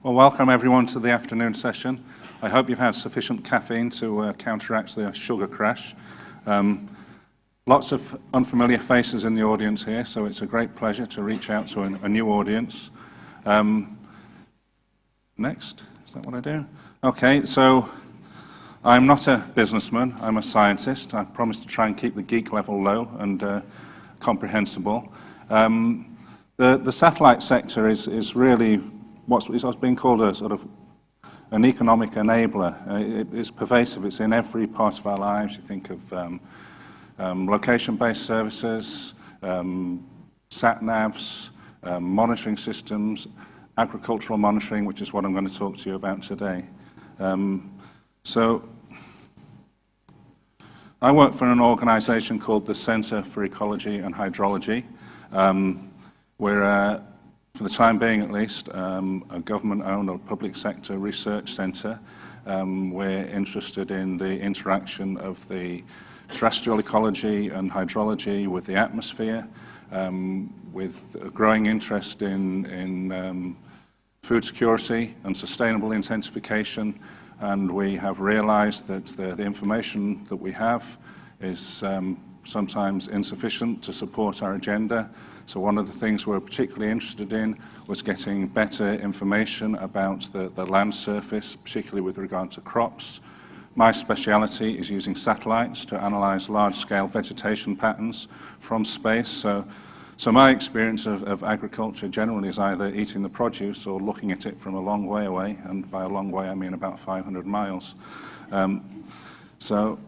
Well, welcome everyone to the afternoon session. I hope you've had sufficient caffeine to counteract the sugar crash. Lots of unfamiliar faces in the audience here, so it's a great pleasure to reach out to a new audience. Next, is that what I do? Okay, so I'm not a businessman, I'm a scientist. I promise to try and keep the geek level low and comprehensible. The satellite sector is really what's been called a sort of an economic enabler. It's pervasive, it's in every part of our lives. You think of location-based services, sat-navs, monitoring systems, agricultural monitoring, which is what I'm going to talk to you about today. So I work for an organization called the Center for Ecology and Hydrology. We're, for the time being at least, a government-owned or public sector research center. We're interested in the interaction of the terrestrial ecology and hydrology with the atmosphere, with a growing interest in food security and sustainable intensification. And we have realized that the information that we have is sometimes insufficient to support our agenda. So one of the things we're particularly interested in was getting better information about the land surface, particularly with regard to crops. My speciality is using satellites to analyze large-scale vegetation patterns from space. So my experience of agriculture generally is either eating the produce or looking at it from a long way away, and by a long way I mean about 500 miles. So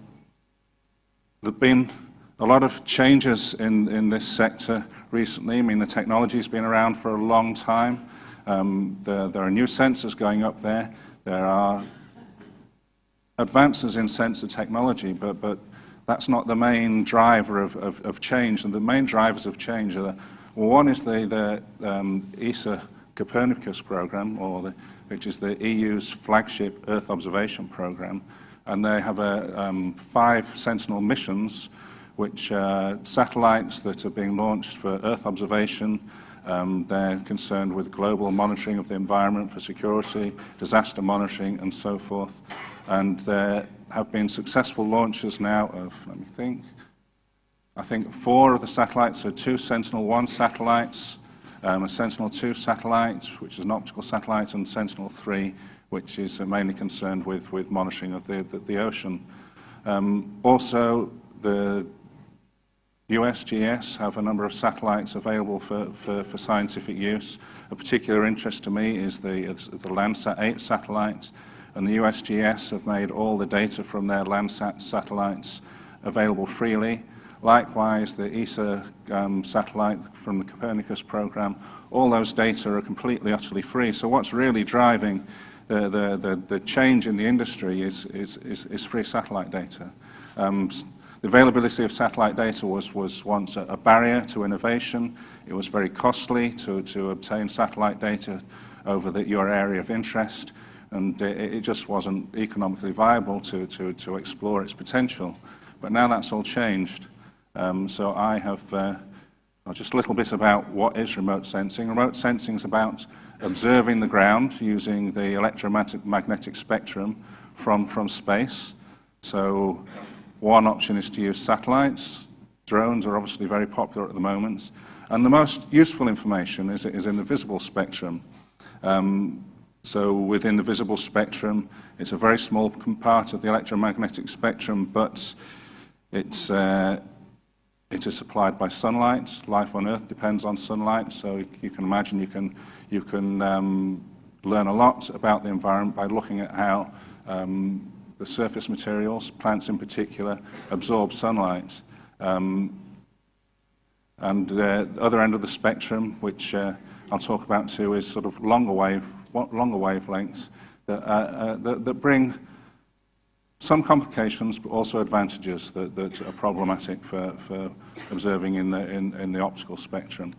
there've been a lot of changes in this sector recently. I mean, the technology's been around for a long time. There are new sensors going up there. There are advances in sensor technology, but that's not the main driver of change. And the main drivers of change are, well, one is the ESA Copernicus program, which is the EU's flagship Earth observation program. And they have 5 Sentinel missions, which are satellites that are being launched for Earth observation. They're concerned with global monitoring of the environment for security, disaster monitoring, and so forth. And there have been successful launches now of, let me think, I think 4 of the satellites are 2 Sentinel-1 satellites, a Sentinel-2 satellite, which is an optical satellite, and Sentinel-3, which is mainly concerned with monitoring of the ocean. Also, the USGS have a number of satellites available for scientific use. A particular interest to me is the Landsat 8 satellites, and the USGS have made all the data from their Landsat satellites available freely. Likewise, the ESA satellite from the Copernicus program, all those data are completely, utterly free. So what's really driving the change in the industry is free satellite data. The availability of satellite data was once a barrier to innovation. It was very costly to obtain satellite data over your area of interest, and it just wasn't economically viable to explore its potential. But now that's all changed. So I have just a little bit about what is remote sensing. Remote sensing is about observing the ground using the electromagnetic spectrum from space. So one option is to use satellites. Drones are obviously very popular at the moment. And the most useful information is in the visible spectrum. So within the visible spectrum, it's a very small part of the electromagnetic spectrum, but it is supplied by sunlight. Life on Earth depends on sunlight, so you can imagine you can learn a lot about the environment by looking at how the surface materials, plants in particular, absorb sunlight. And the other end of the spectrum, which I'll talk about too, is sort of longer wavelengths that bring some complications, but also advantages that are problematic for observing in the optical spectrum.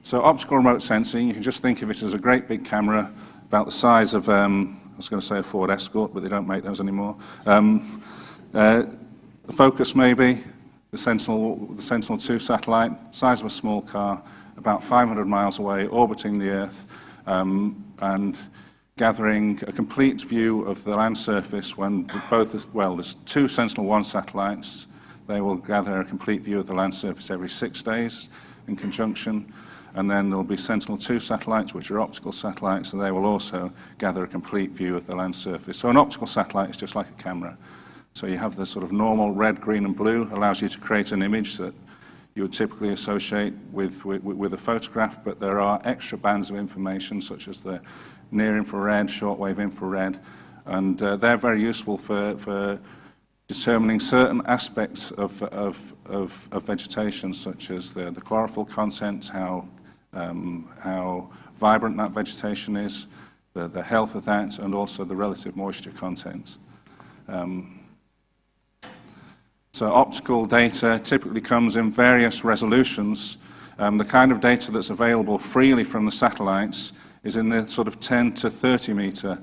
So optical remote sensing, you can just think of it as a great big camera about the size of I was going to say a Ford Escort, but they don't make those anymore. The focus maybe, the Sentinel-2 satellite, size of a small car, about 500 miles away, orbiting the Earth, and gathering a complete view of the land surface when there's two Sentinel-1 satellites. They will gather a complete view of the land surface every 6 days in conjunction. And then there'll be Sentinel-2 satellites, which are optical satellites, and they will also gather a complete view of the land surface. So an optical satellite is just like a camera. So you have the sort of normal red, green, and blue, allows you to create an image that you would typically associate with a photograph, but there are extra bands of information, such as the near-infrared, shortwave infrared, and they're very useful for determining certain aspects of vegetation, such as the chlorophyll content, how vibrant that vegetation is, the health of that, and also the relative moisture content. So optical data typically comes in various resolutions. The kind of data that's available freely from the satellites is in the sort of 10 to 30 meter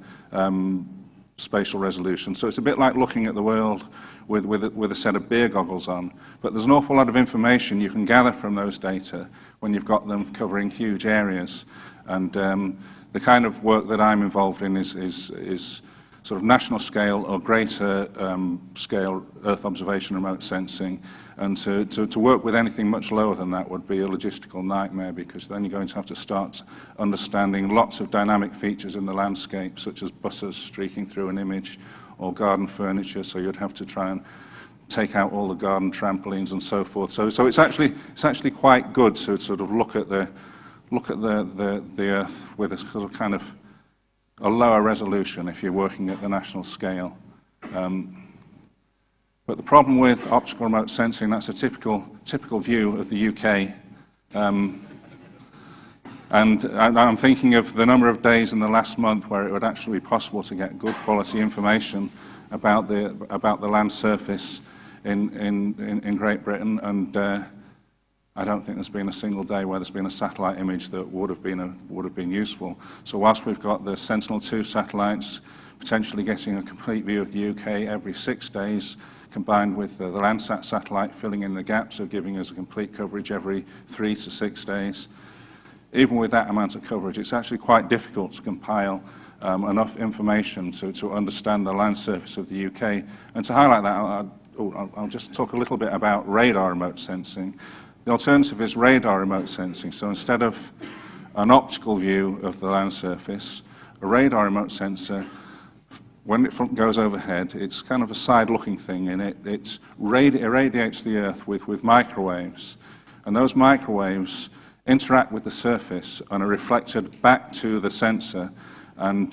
spatial resolution. So it's a bit like looking at the world with a set of beer goggles on. But there's an awful lot of information you can gather from those data when you've got them covering huge areas. And the kind of work that I'm involved in is sort of national scale or greater scale Earth observation remote sensing. And to work with anything much lower than that would be a logistical nightmare, because then you're going to have to start understanding lots of dynamic features in the landscape, such as buses streaking through an image or garden furniture. So you'd have to try and take out all the garden trampolines and so forth. So it's actually quite good to sort of look at the Earth with a sort of kind of a lower resolution if you're working at the national scale. But the problem with optical remote sensing, that's a typical view of the UK. And I'm thinking of the number of days in the last month where it would actually be possible to get good quality information about the land surface in Great Britain, and I don't think there's been a single day where there's been a satellite image that would have been useful. So whilst we've got the Sentinel-2 satellites potentially getting a complete view of the UK every 6 days, combined with the Landsat satellite filling in the gaps of giving us a complete coverage every 3 to 6 days, even with that amount of coverage, it's actually quite difficult to compile enough information to understand the land surface of the UK. And to highlight that, I'll just talk a little bit about radar remote sensing. The alternative is radar remote sensing. So instead of an optical view of the land surface, a radar remote sensor, when it goes overhead, it's kind of a side-looking thing, and it irradiates the Earth with microwaves. And those microwaves interact with the surface and are reflected back to the sensor. And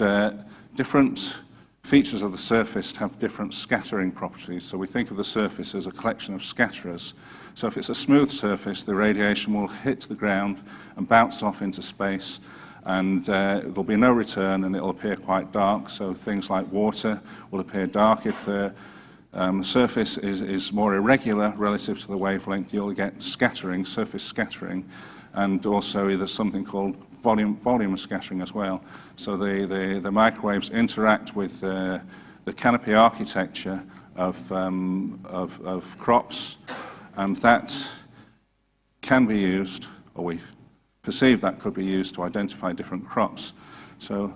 different features of the surface have different scattering properties. So we think of the surface as a collection of scatterers. So if it's a smooth surface, the radiation will hit the ground and bounce off into space, and there'll be no return, and it'll appear quite dark. So things like water will appear dark. If the surface is more irregular relative to the wavelength, you'll get scattering, surface scattering, and also there's something called volume scattering as well. So the microwaves interact with the canopy architecture of crops, and that can be used, or we perceive that could be used to identify different crops. So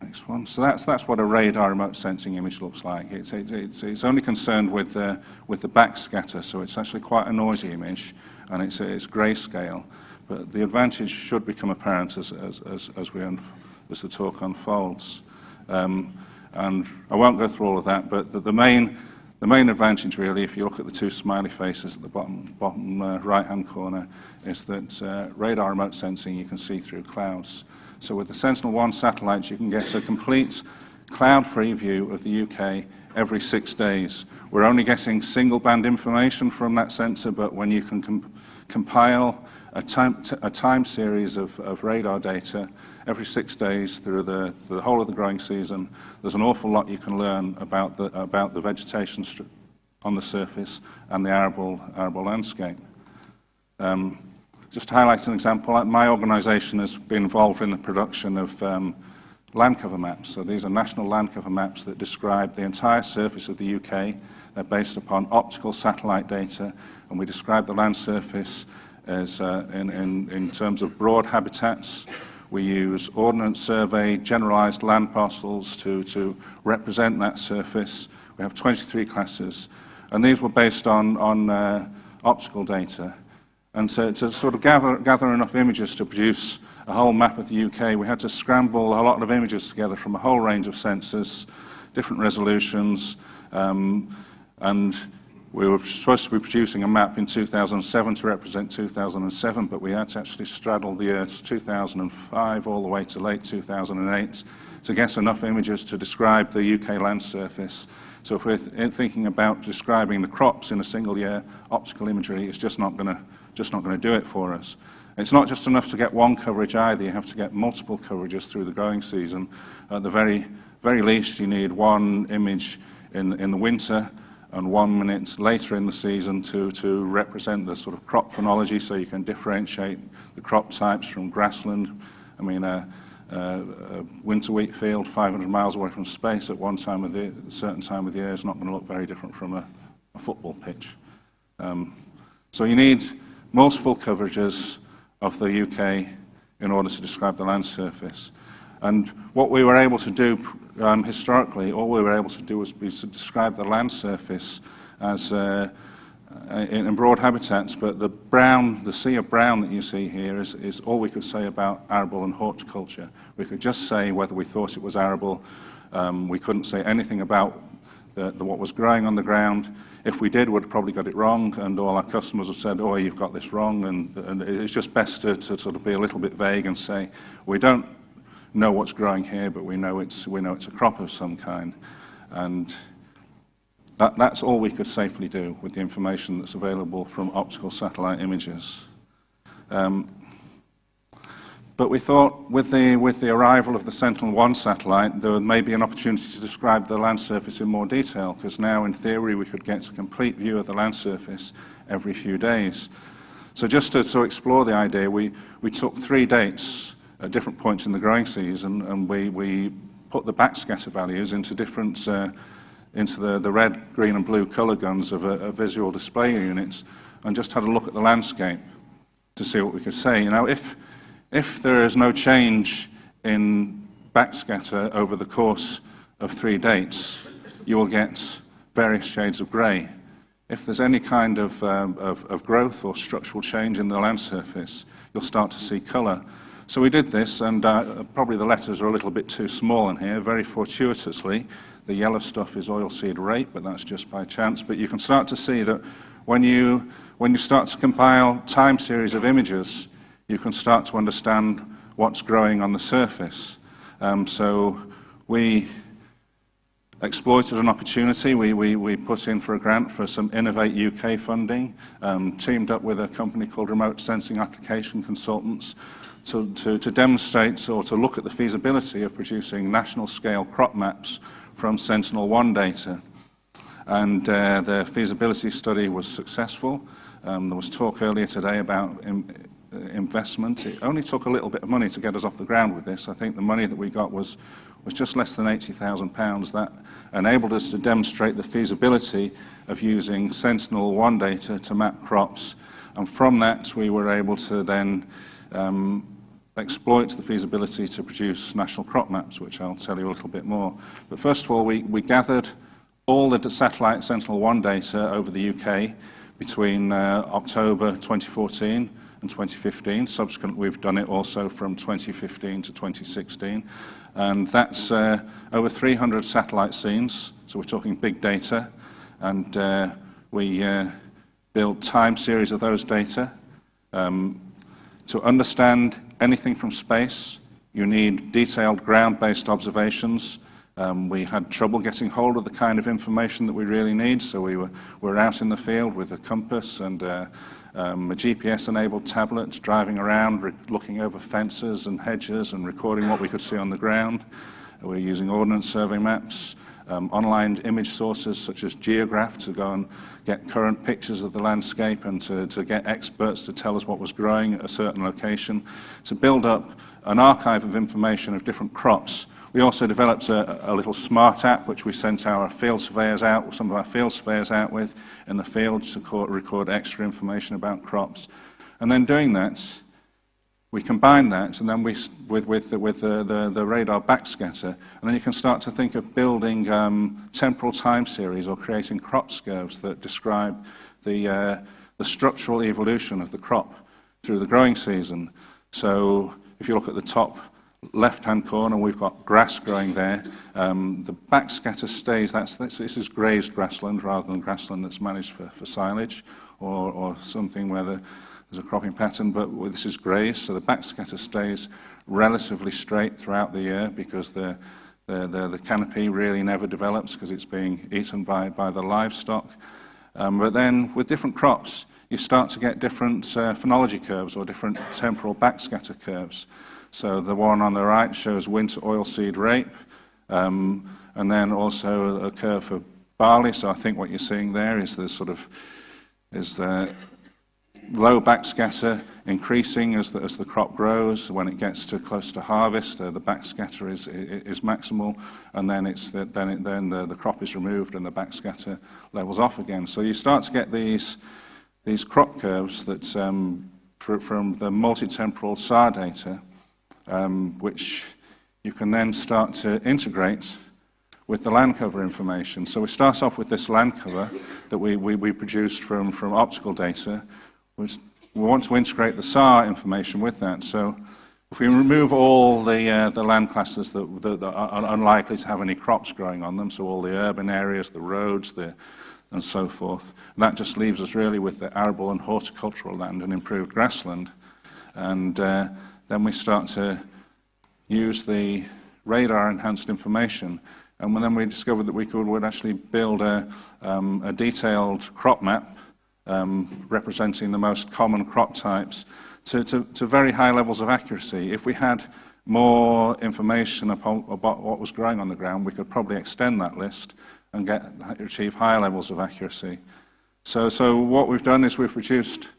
next one. So that's what a radar remote sensing image looks like. It's only concerned with the backscatter, so it's actually quite a noisy image, and it's grayscale. But the advantage should become apparent as the talk unfolds. And I won't go through all of that, but the main advantage, really, if you look at the two smiley faces at the bottom right-hand corner, is that radar remote sensing you can see through clouds. So with the Sentinel-1 satellites, you can get a complete cloud-free view of the UK every 6 days. We're only getting single-band information from that sensor, but when you can compile a time series of radar data every 6 days through the whole of the growing season, there's an awful lot you can learn about the vegetation on the surface and the arable landscape. Just to highlight an example, my organisation has been involved in the production of land cover maps. So these are national land cover maps that describe the entire surface of the UK. They're based upon optical satellite data, and we describe the land surface as in terms of broad habitats. We use Ordnance Survey generalized land parcels to represent that surface. We have 23 classes, and these were based on optical data. And so to sort of gather enough images to produce a whole map of the UK, we had to scramble a lot of images together from a whole range of sensors, different resolutions, and we were supposed to be producing a map in 2007 to represent 2007, but we had to actually straddle the Earth's 2005 all the way to late 2008 to get enough images to describe the UK land surface. So if we're thinking about describing the crops in a single year, optical imagery is just not going to do it for us. It's not just enough to get one coverage either. You have to get multiple coverages through the growing season. At the very least, you need one image in the winter and 1 minute later in the season to represent the sort of crop phenology, so you can differentiate the crop types from grassland. I mean, a winter wheat field 500 miles away from space at a certain time of the year is not going to look very different from a football pitch. So you need multiple coverages of the UK in order to describe the land surface. And what we were able to do historically, all we were able to do was to describe the land surface as in broad habitats, but the sea of brown that you see here is all we could say about arable and horticulture. We could just say whether we thought it was arable. We couldn't say anything about what was growing on the ground. If we did, we'd probably got it wrong, and all our customers have said, oh, you've got this wrong, and it's just best to sort of be a little bit vague and say, we don't know what's growing here, but we know it's a crop of some kind. And that's all we could safely do with the information that's available from optical satellite images. But we thought with the arrival of the Sentinel-1 satellite, there may be an opportunity to describe the land surface in more detail, because now, in theory, we could get a complete view of the land surface every few days. So just to explore the idea, we took 3 dates at different points in the growing season, and we put the backscatter values into different into the red, green, and blue color guns of a visual display units, and just had a look at the landscape to see what we could say. You know, if there is no change in backscatter over the course of 3 dates, you will get various shades of grey. If there's any kind of growth or structural change in the land surface, you'll start to see color. So we did this, and probably the letters are a little bit too small in here. Very fortuitously, the yellow stuff is oilseed rape, but that's just by chance. But you can start to see that when you start to compile time series of images, you can start to understand what's growing on the surface. So we exploited an opportunity. We put in for a grant for some Innovate UK funding, teamed up with a company called Remote Sensing Application Consultants to demonstrate or to look at the feasibility of producing national scale crop maps from Sentinel-1 data. And the feasibility study was successful. There was talk earlier today about investment. It only took a little bit of money to get us off the ground with this. I think the money that we got was just less than £80,000. That enabled us to demonstrate the feasibility of using Sentinel-1 data to map crops. And from that, we were able to then exploit the feasibility to produce national crop maps, which I'll tell you a little bit more. But first of all, we gathered all the satellite Sentinel-1 data over the UK between October 2014 and 2015. Subsequently, we've done it also from 2015 to 2016. And that's over 300 satellite scenes, so we're talking big data. And we built time series of those data. To understand anything from space, you need detailed ground-based observations. We had trouble getting hold of the kind of information that we really need, so we were out in the field with a compass and a GPS-enabled tablet, driving around, looking over fences and hedges and recording what we could see on the ground. We were using Ordnance Survey maps, online image sources such as Geograph to go and get current pictures of the landscape and to get experts to tell us what was growing at a certain location, to build up an archive of information of different crops. We also developed a little smart app which we sent our field surveyors out, some of our field surveyors out with in the field to record extra information about crops. And then doing that, we combined that, and then we with the radar backscatter, and then you can start to think of building temporal time series or creating crop curves that describe the structural evolution of the crop through the growing season. So if you look at the top left-hand corner, we've got grass growing there. The backscatter stays, this is grazed grassland rather than grassland that's managed for silage or something where there's a cropping pattern, but this is grazed, so the backscatter stays relatively straight throughout the year because the canopy really never develops because it's being eaten by the livestock. But then with different crops, you start to get different phenology curves or different temporal backscatter curves. So the one on the right shows winter oilseed rape, and then also a curve for barley. So I think what you're seeing there is the low backscatter increasing as the crop grows. When it gets close to harvest, the backscatter is maximal, and then the crop is removed and the backscatter levels off again. So you start to get these crop curves that from the multi-temporal SAR data, which you can then start to integrate with the land cover information. So we start off with this land cover that we produced from optical data. We want to integrate the SAR information with that. So if we remove all the land classes that are unlikely to have any crops growing on them, so all the urban areas, the roads, and so forth, that just leaves us really with the arable and horticultural land and improved grassland. And then we start to use the radar-enhanced information. And then we discovered that we would actually build a detailed crop map representing the most common crop types to very high levels of accuracy. If we had more information about what was growing on the ground, we could probably extend that list and achieve higher levels of accuracy. So what we've done is we've produced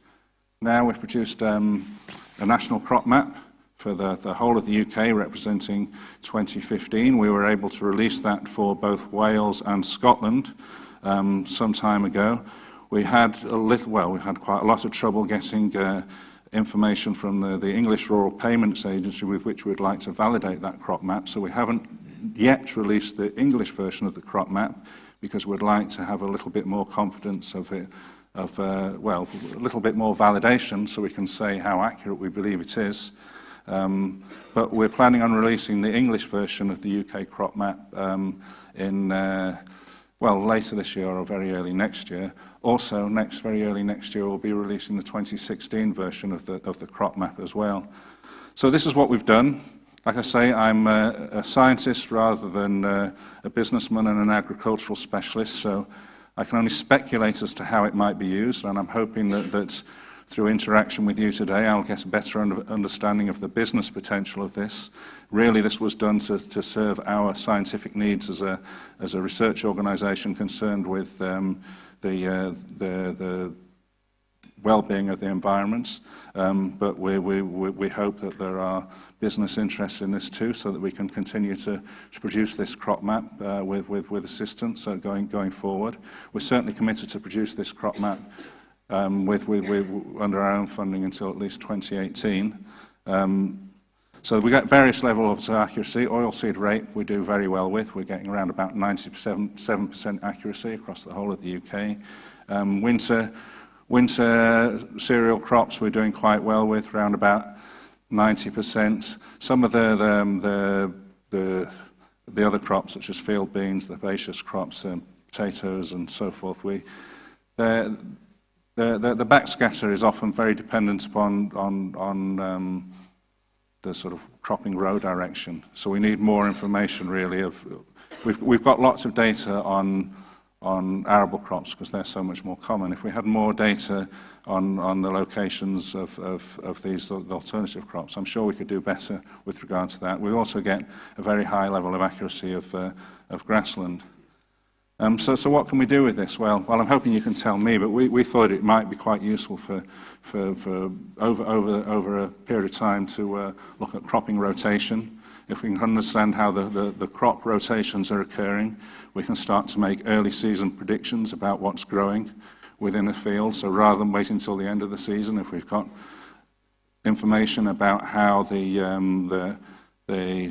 a national crop map for the whole of the UK representing 2015. We were able to release that for both Wales and Scotland some time ago. We had quite a lot of trouble getting information from the English Rural Payments Agency with which we'd like to validate that crop map. So we haven't yet released the English version of the crop map because we'd like to have a little bit more confidence a little bit more validation so we can say how accurate we believe it is. But we're planning on releasing the English version of the UK crop map later this year or very early next year. Also, very early next year, we'll be releasing the 2016 version of the crop map as well. So this is what we've done. Like I say, I'm a scientist rather than a businessman and an agricultural specialist, so I can only speculate as to how it might be used, and I'm hoping that through interaction with you today, I'll get a better understanding of the business potential of this. Really, this was done to serve our scientific needs as a research organisation concerned with the well-being of the environments. But we hope that there are business interests in this too, so that we can continue to produce this crop map with assistance going forward. We're certainly committed to produce this crop map under our own funding until at least 2018. So we get various levels of accuracy. Oilseed rape we do very well with. We're getting around about 97% accuracy across the whole of the UK. Winter cereal crops we're doing quite well with, around about 90%. Some of the other crops, such as field beans, the herbaceous crops, potatoes and so forth, the backscatter is often very dependent upon the sort of cropping row direction. So we need more information really. We've got lots of data on arable crops because they're so much more common. If we had more data on the locations of these alternative crops, I'm sure we could do better with regard to that. We also get a very high level of accuracy of grassland. So what can we do with this? Well, I'm hoping you can tell me, but we thought it might be quite useful for over a period of time to look at cropping rotation. If we can understand how the crop rotations are occurring, we can start to make early season predictions about what's growing within a field. So rather than waiting until the end of the season, if we've got information about how the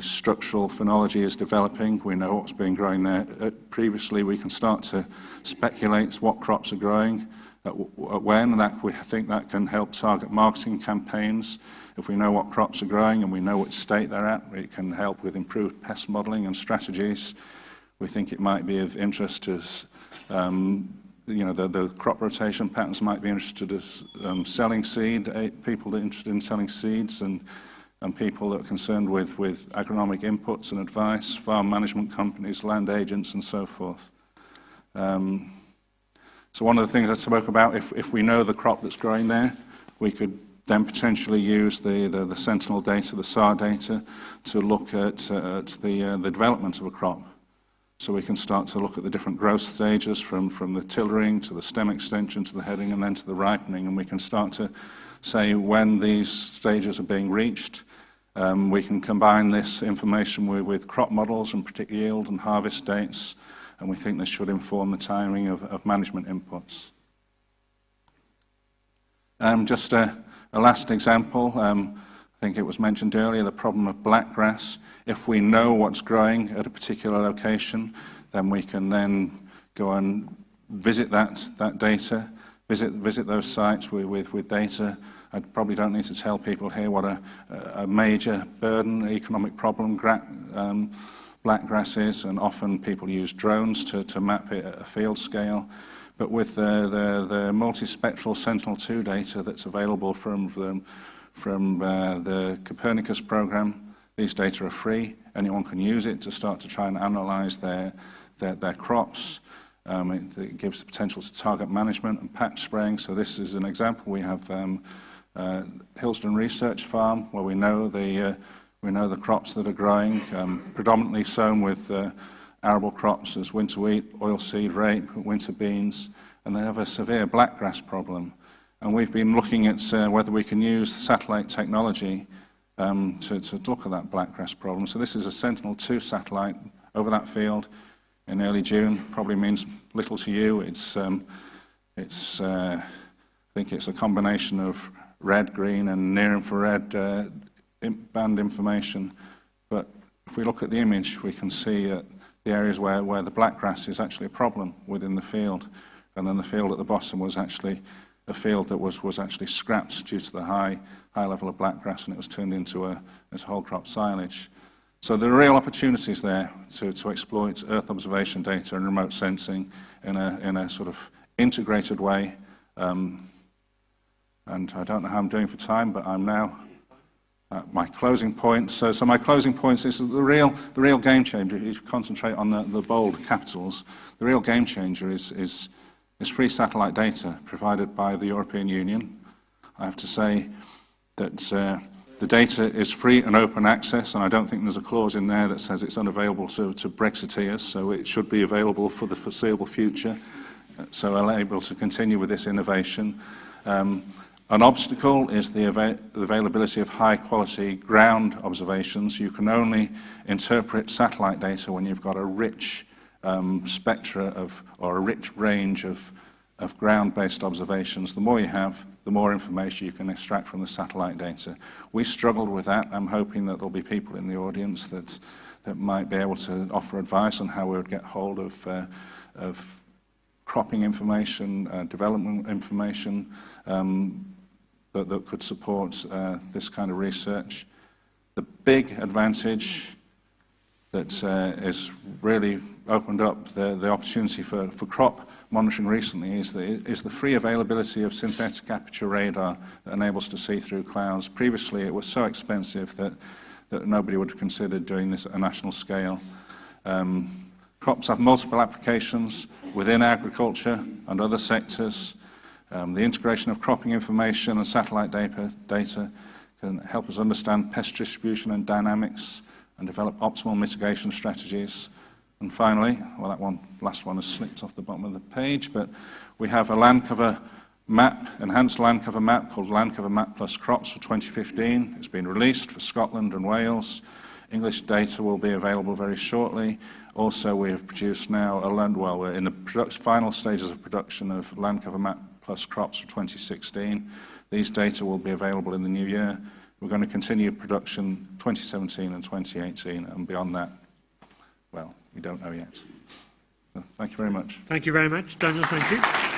structural phenology is developing. We know what's been growing there. Previously, we can start to speculate what crops are growing, when, and I think that can help target marketing campaigns. If we know what crops are growing and we know which state they're at, it can help with improved pest modeling and strategies. We think it might be of interest to the crop rotation patterns might be interested as selling seed, people that are interested in selling seeds, and people that are concerned with agronomic inputs and advice, farm management companies, land agents, and so forth. So one of the things I spoke about, if we know the crop that's growing there, we could then potentially use the Sentinel data, the SAR data, to look at the development of a crop. So we can start to look at the different growth stages from the tillering to the stem extension to the heading and then to the ripening, and we can start to say when these stages are being reached. We can combine this information with crop models and predict yield and harvest dates, and we think this should inform the timing of management inputs. Just a last example, I think it was mentioned earlier, the problem of blackgrass. If we know what's growing at a particular location, then we can then go and visit that data, visit those sites with data. I probably don't need to tell people here what a major burden, economic problem blackgrass is, and often people use drones to map it at a field scale. But with the multispectral Sentinel-2 data that's available from the Copernicus program, these data are free. Anyone can use it to start to try and analyze their crops. It gives the potential to target management and patch spraying. So this is an example. We have Hillsdon Research Farm, where we know the crops that are growing, predominantly sown with arable crops as winter wheat, oilseed rape, winter beans, and they have a severe blackgrass problem. And we've been looking at whether we can use satellite technology to look at that blackgrass problem. So this is a Sentinel-2 satellite over that field in early June. Probably means little to you. I think it's a combination of red, green, and near-infrared band information. But if we look at the image, we can see the areas where the blackgrass is actually a problem within the field. And then the field at the bottom was actually a field that was actually scrapped due to the high level of blackgrass, and it was turned into a whole crop silage. So there are real opportunities there to exploit Earth observation data and remote sensing in a sort of integrated way. And I don't know how I'm doing for time, but I'm now at my closing point. So my closing points is the real game changer. If you concentrate on the bold capitals, the real game changer is free satellite data provided by the European Union. I have to say that the data is free and open access, and I don't think there's a clause in there that says it's unavailable to Brexiteers, so it should be available for the foreseeable future, so we're able to continue with this innovation. An obstacle is the availability of high-quality ground observations. You can only interpret satellite data when you've got a rich spectra or a rich range of ground-based observations. The more you have, the more information you can extract from the satellite data. We struggled with that. I'm hoping that there'll be people in the audience that might be able to offer advice on how we would get hold of cropping information, development information that could support this kind of research. The big advantage that is really opened up the opportunity for crop monitoring recently is the free availability of synthetic aperture radar that enables to see through clouds. Previously, it was so expensive that nobody would have considered doing this at a national scale. Crops have multiple applications within agriculture and other sectors. The integration of cropping information and satellite data can help us understand pest distribution and dynamics and develop optimal mitigation strategies. And finally, well, last one has slipped off the bottom of the page, but we have a land cover map, enhanced land cover map called Land Cover Map Plus Crops for 2015. It's been released for Scotland and Wales. English data will be available very shortly. Also, we have produced now we're in the final stages of production of Land Cover Map plus crops for 2016. These data will be available in the new year. We're going to continue production 2017 and 2018, and beyond that, well, we don't know yet. So thank you very much. Thank you very much, Daniel. Thank you.